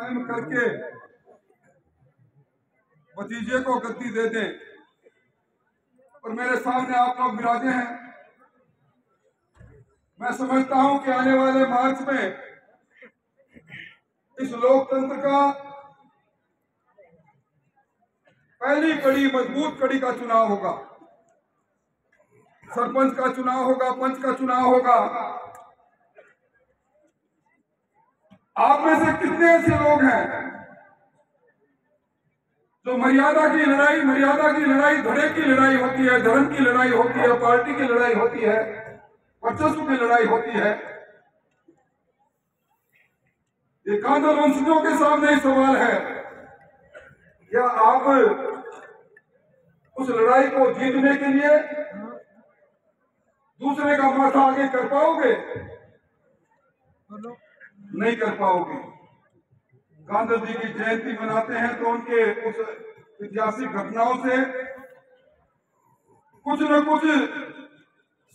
खत्म करके भतीजे को गद्दी दे दें। और मेरे सामने आप लोग विराजे हैं। मैं समझता हूं कि आने वाले मार्च में इस लोकतंत्र का पहली कड़ी, मजबूत कड़ी का चुनाव होगा। सरपंच का चुनाव होगा, पंच का चुनाव होगा। आप में से कितने ऐसे लोग हैं जो मर्यादा की लड़ाई धड़े की लड़ाई होती है, धर्म की लड़ाई होती है, पार्टी की लड़ाई होती है, वर्चस्व की लड़ाई होती है। ये कांधर वंशजों के सामने ही सवाल है, क्या आप उस लड़ाई को जीतने के लिए दूसरे का माथा आगे कर पाओगे? नहीं कर पाओगे। गांधी जी की जयंती मनाते हैं तो उनके उस ऐतिहासिक घटनाओं से कुछ न कुछ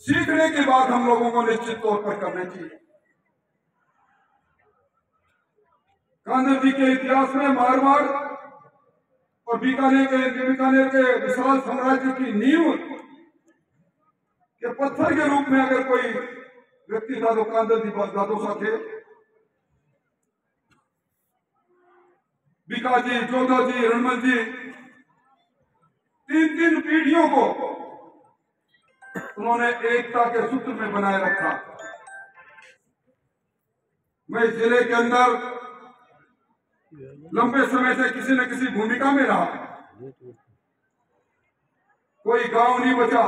सीखने की बात हम लोगों को निश्चित तौर पर करनी चाहिए। गांधी जी के इतिहास में मारवाड़ और बीकानेर के विशाल साम्राज्य की नींव के पत्थर के रूप में अगर कोई व्यक्ति था तो कांधर जी दादोसा थे। बीका जी, जोधा जी, रणमल जी, तीन पीढ़ियों को उन्होंने एकता के सूत्र में बनाए रखा। मैं इस जिले के अंदर लंबे समय से किसी न किसी भूमिका में रहा। कोई गांव नहीं बचा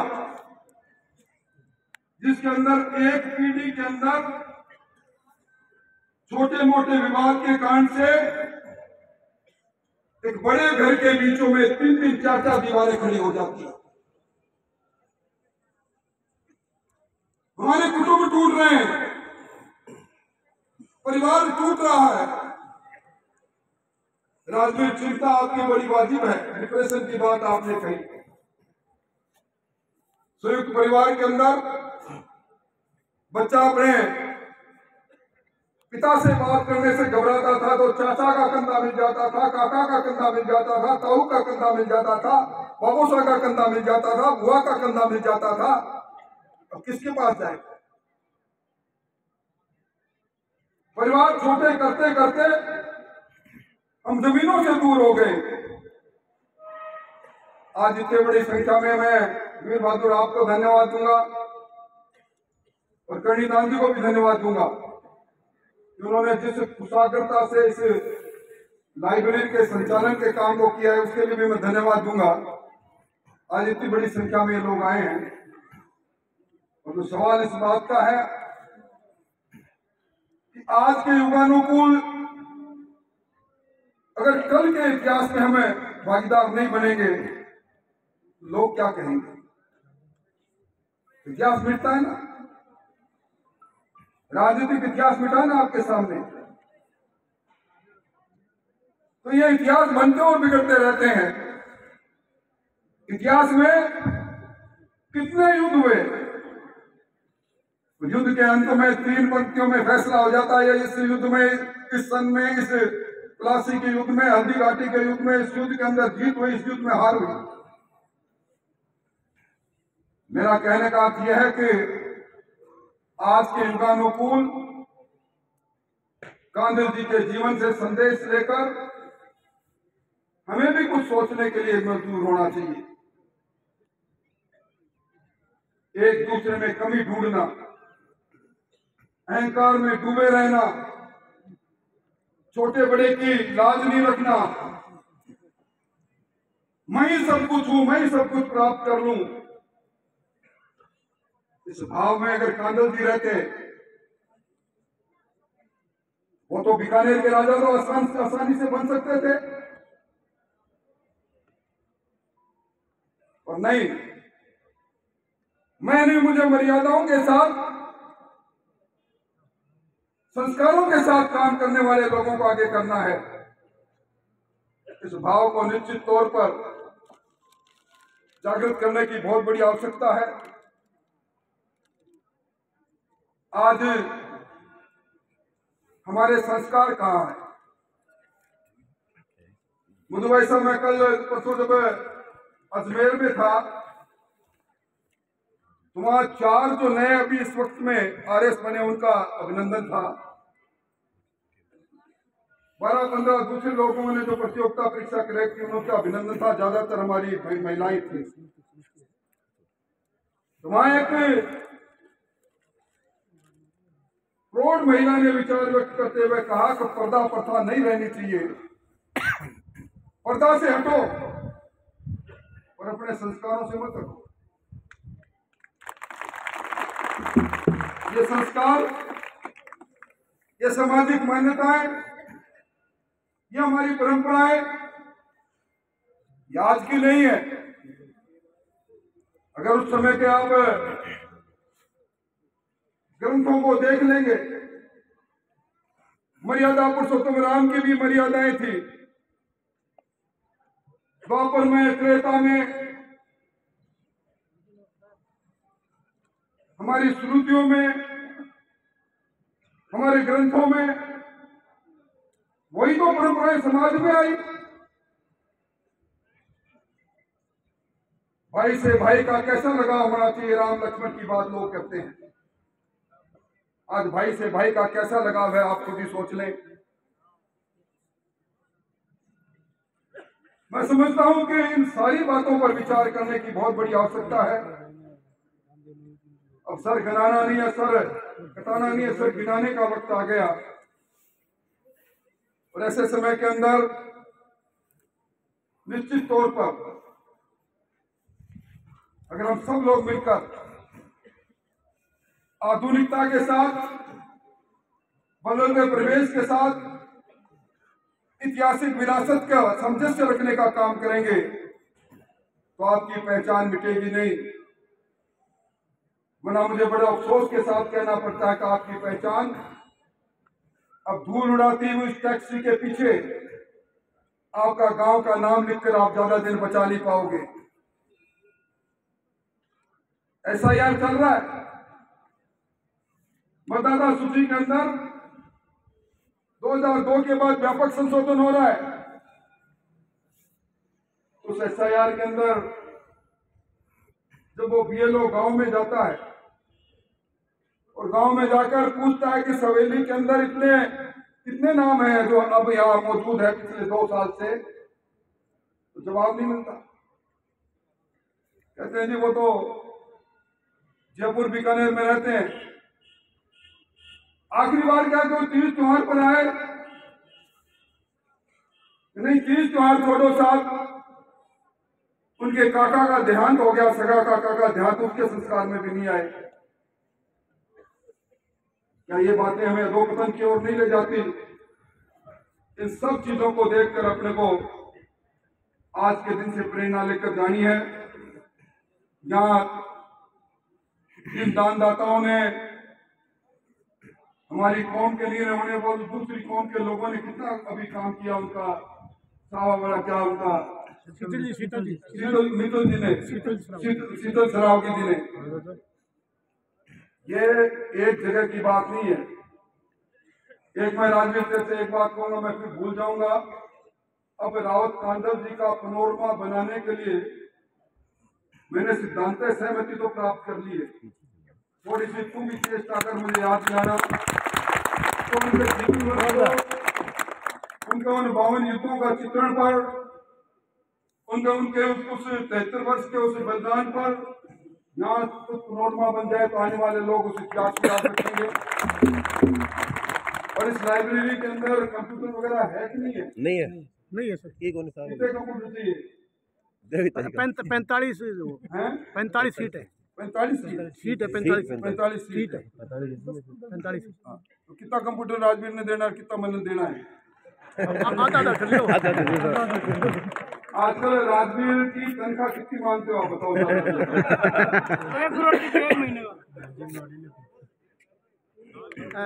जिसके अंदर एक पीढ़ी के अंदर छोटे मोटे विवाद के कारण से एक बड़े घर के बीचों में 3-3, 4-4 दीवारें खड़ी हो जाती। हमारे कुटुंब टूट रहे हैं, परिवार टूट रहा है। राजनीतिक चिंता आपकी बड़ी वाजिब है। डिप्रेशन की बात आपने कही। संयुक्त परिवार के अंदर बच्चा अपने पिता से बात करने से घबराता था तो चाचा का कंधा मिल जाता था, काका का कंधा मिल जाता था, ताऊ का कंधा मिल जाता था, बाबूसा का कंधा मिल जाता था, बुआ का कंधा मिल जाता था। अब किसके पास जाए? परिवार छोटे करते करते हम जमीनों से दूर हो गए। आज इतने बड़ी संख्या में मैं वीर बहादुर आपको धन्यवाद दूंगा और करणी गांधी को भी धन्यवाद दूंगा। उन्होंने जिस कुशाग्रता से इस लाइब्रेरी के संचालन के काम को किया है उसके लिए भी मैं धन्यवाद दूंगा। आज इतनी बड़ी संख्या में लोग आए हैं और तो सवाल इस बात का है कि आज के युगानुकूल अगर कल के इतिहास में हमें भागीदार नहीं बनेंगे लोग क्या कहेंगे? इतिहास मिटता है ना, राजनीतिक इतिहास मिटा ना आपके सामने। तो ये इतिहास बनते और बिगड़ते रहते हैं। इतिहास में कितने युद्ध हुए, युद्ध के अंत में 3 पंक्तियों में फैसला हो जाता है। इस युद्ध में, इस सन में, इस प्लासी के युद्ध में, हल्दी घाटी के युद्ध में, इस युद्ध के अंदर जीत हुई, इस युद्ध में हार हुई। मेरा कहने का अर्थ यह है कि आज के युगानुकूल गांधी जी के जीवन से संदेश लेकर हमें भी कुछ सोचने के लिए मजबूर होना चाहिए। एक दूसरे में कमी ढूंढना, अहंकार में डूबे रहना, छोटे बड़े की लाज नहीं रखना, मैं ही सब कुछ हूं, मैं ही सब कुछ प्राप्त कर लूं, इस भाव में अगर कांधल जी रहते, वो तो बीकानेर के राजा तो आसानी से बन सकते थे, और नहीं, मैंने मुझे मर्यादाओं के साथ, संस्कारों के साथ काम करने वाले लोगों को आगे करना है। इस भाव को निश्चित तौर पर जागृत करने की बहुत बड़ी आवश्यकता है। आज हमारे संस्कार कहाँ हैं? मुझे भाई साहब, मैं कल परसों जब अजमेर में था तो वहां 4 जो नए अभी इस वक्त में आरएस बने उनका अभिनंदन था। 12-15 दूसरे लोगों ने जो प्रतियोगिता परीक्षा क्रैक की उनका अभिनंदन था। ज्यादातर हमारी महिलाएं थी। तो वहां एक प्रौढ़ महिला ने विचार व्यक्त करते हुए कहा कि पर्दा प्रथा नहीं रहनी चाहिए, पर्दा से हटो और अपने संस्कारों से मत हटो। ये संस्कार, ये सामाजिक मान्यताएं, ये हमारी परंपराएं ये आज की नहीं है। अगर उस समय के आप ग्रंथों को देख लेंगे, मर्यादा पुरुषोत्तम राम की भी मर्यादाएं थी। द्वापर में, त्रेता में, हमारी स्मृतियों में, हमारे ग्रंथों में वही तो परंपराएं समाज में आई। भाई से भाई का कैसा लगाव होना चाहिए, राम लक्ष्मण की बात लोग कहते हैं। आज भाई से भाई का कैसा लगाव है, आप खुद ही सोच लें। मैं समझता हूं कि इन सारी बातों पर विचार करने की बहुत बड़ी आवश्यकता है। अब सर गिनाना नहीं है, सर कटाना नहीं है, सर गिनाने का वक्त आ गया। और ऐसे समय के अंदर निश्चित तौर पर अगर हम सब लोग मिलकर आधुनिकता के साथ, बदलते परिवेश के साथ ऐतिहासिक विरासत का सामंजस्य रखने का काम करेंगे तो आपकी पहचान मिटेगी नहीं। वरना मुझे बड़े अफसोस के साथ कहना पड़ता है कि आपकी पहचान अब धूल उड़ाती हुई इस टैक्सी के पीछे आपका गांव का नाम लिखकर आप ज्यादा दिन बचा नहीं पाओगे। ऐसा यार चल रहा है। मतदाता सूची के अंदर 2002 के बाद व्यापक संशोधन हो रहा है। उस एसआईआर के अंदर जब वो बीएलओ गांव में जाता है और गांव में जाकर पूछता है कि सवेली के अंदर कितने नाम हैं जो अब यहाँ मौजूद है पिछले 2 साल से, तो जवाब नहीं मिलता। कहते हैं जी वो तो जयपुर बीकानेर में रहते हैं। आखिरी बार क्या कोई तीज त्योहार पर आए? नहीं, तीज त्योहार छोड़ो साहब, उनके काका का देहांत हो गया, सगा काका का देहांत, उसके संस्कार में भी नहीं आए। क्या ये बातें हमें अधोपतन की ओर नहीं ले जाती? इन सब चीजों को देखकर अपने को आज के दिन से प्रेरणा लेकर जानी है। यहाँ जिन दानदाताओं ने हमारी कौम के लिए होने वाली दूसरी कौम के लोगों ने कितना अभी काम किया, उनका सावा बड़ा क्या, उनका शीतल जी ने, शीतल सरावगी जी ने, ये एक जगह की बात नहीं है। एक मैं राजवीर से एक बात कहूंगा, मैं फिर भूल जाऊंगा। अब रावत कांडव जी का पनोरमा बनाने के लिए मैंने सिद्धांत सहमति तो प्राप्त कर ली है। थोड़ी सी तुम भी चेष्टा कर मुझे याद दिलाना। तो उनके उन 52 युद्धों का चित्रण पर, उनके उस 73 वर्ष के उस बलिदान पर यहाँ तो पनोरमा बन जाए तो आने वाले लोग उस इतिहास को याद रखेंगे। और इस लाइब्रेरी के अंदर कंप्यूटर वगैरह है कि नहीं है? नहीं है, नहीं है सर। कितने कंप्यूटर चाहिए? 45 सीट है। 45 सीट है, 45 सीट है। 45। तो कितना कंप्यूटर राजवीर ने देना और कितना मन देना है? आजकल राजवीर की तनख्वाह कितनी मांगते हो आप बताओ?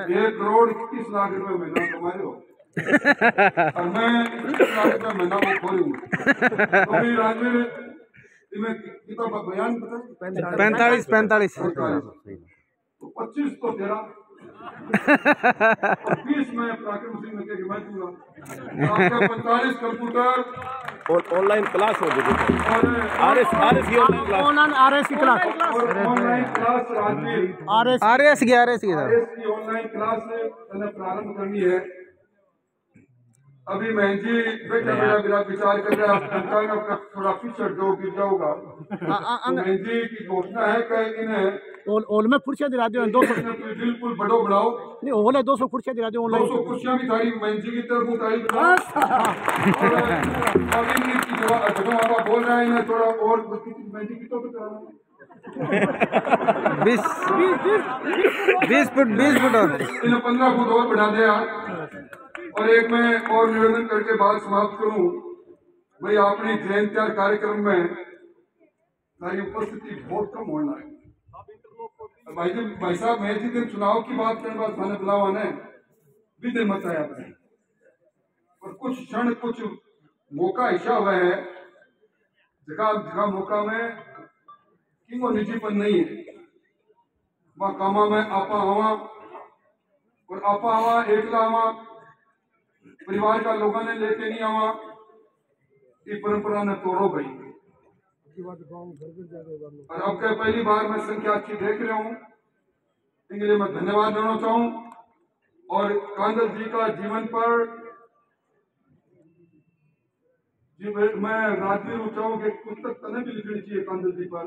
1 करोड़ 21 लाख रुपए महीना कमाए हो और मैं 21 लाख रुपए महीना वो खोलूँ तो मेरी राजवीर में कितना बयान पता? 45। तो 25 तो तेरा और 20 में प्राकृतिक सिंह में दूंगा। आपका 45 कंप्यूटर ऑनलाइन क्लास हो गई और RS online class online RS की क्लास और ऑनलाइन क्लास राजवीर आरएस की आरएस की ऑनलाइन क्लास प्रारंभ करनी है। अभी मैं जी बेटा मेरा विचार कर रहा है जनता में अपना थोड़ा फीचर दो गिर जाऊंगा। तो मैं जी की घोषणा है कि इन्हें ओल में कुर्सियां दिला दो 200 बिल्कुल बड़ो बढ़ाओ। नहीं ओल है 200 कुर्सियां दिला दो ऑनलाइन 200 कुर्सियां भी थारी मंजी की तरफ उतारी बनाओ। और इनकी जब आप बोल रहे हैं इन्हें थोड़ा और मंजी की तो कराना 20 फुट इन्हें 15 फुट और बढ़ा दिया। और एक मैं और निवेदन करके बात समाप्त करूं भाई अपनी जयंती कार्यक्रम में सारी उपस्थिति बहुत कम होना है। भाई साहब मैं जिस दिन चुनाव की बात करने बाद थाने बुलावा ने भी दिन मत आया और कुछ क्षण कुछ मौका ऐसा हुआ है जगह मौका में कि वो निजीपन नहीं है वह कामा में आपा आवा और आपा आवा एकला आवा परिवार का लोगों ने लेके नहीं आवा ये परंपरा ने तोड़ो भाई। और अब क्या पहली बार मैं संख्या अच्छी देख रहा हूँ इनके लिए मैं धन्यवाद देना चाहूँ। और कांदल जी का जीवन पर जी मैं राजवीर चाहूँ कि पुस्तक तने भी लिखनी चाहिए कांदल जी पर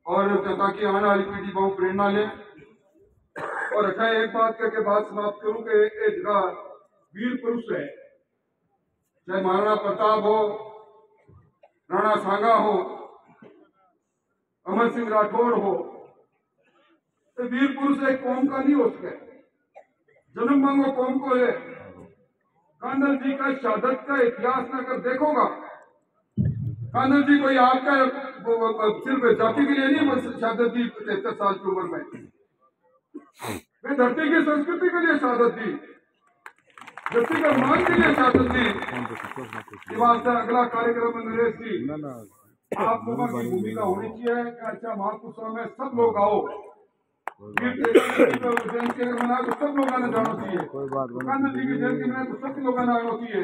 और ताकि आने वाली पीढ़ी बहुत प्रेरणा ले। और अच्छा एक बात करके बात समाप्त करूँ कि ये जगह वीर पुरुष है चाहे महाराणा प्रताप हो राणा सांगा हो अमर सिंह राठौर हो तो वीर पुरुष एक कौम का नहीं हो सके जन्म मांगो कौम को है। कांदल जी का शहादत का इतिहास न कर देखोगा कांदल जी कोई आपका सिर्फ जाति के लिए नहीं शहादत दी 73 साल की उम्र में वे धरती की संस्कृति के लिए शहादत दी धरती का मान के लिए शहादत दी। वास्ते अगला कार्यक्रम में नरेश जी आप लोगों की भूमिका होनी चाहिए कि अच्छा महापुरुषों में सब लोग आओ जयंती मना तो सब लोगों ने जाना चाहिए कांदल जी की जयंती मना तो सब लोगों ने आना चाहिए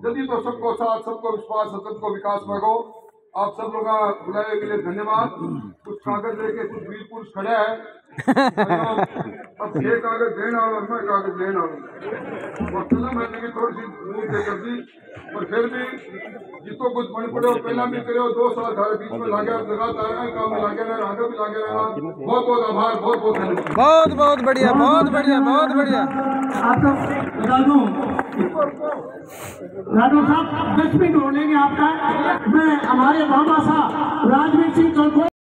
यदि तो सबको साथ सबको विश्वास सबको विकास मांगो। आप सब लोग बुलाए के लिए धन्यवाद। कुछ कागज लेके कुछ वीर पुरुष खड़े हैं अब 6 कागज देना और मैं कागज लेना और चला मैंने की थोड़ी सी दूर से कर दी और फिर भी जितो कुछ मन पड़े पहला भी करे 2 साल धारे बीच में लागे लगातार काम में लागे रहा आगे भी लागे रहा। बहुत बहुत आभार बहुत बहुत धन्यवाद। बहुत बढ़िया बहुत बढ़िया बहुत बढ़िया। राठौर साहब 10 मिनट बोलेंगे आपका। मैं हमारे बाबा साहब राजवीर सिंह चौधरी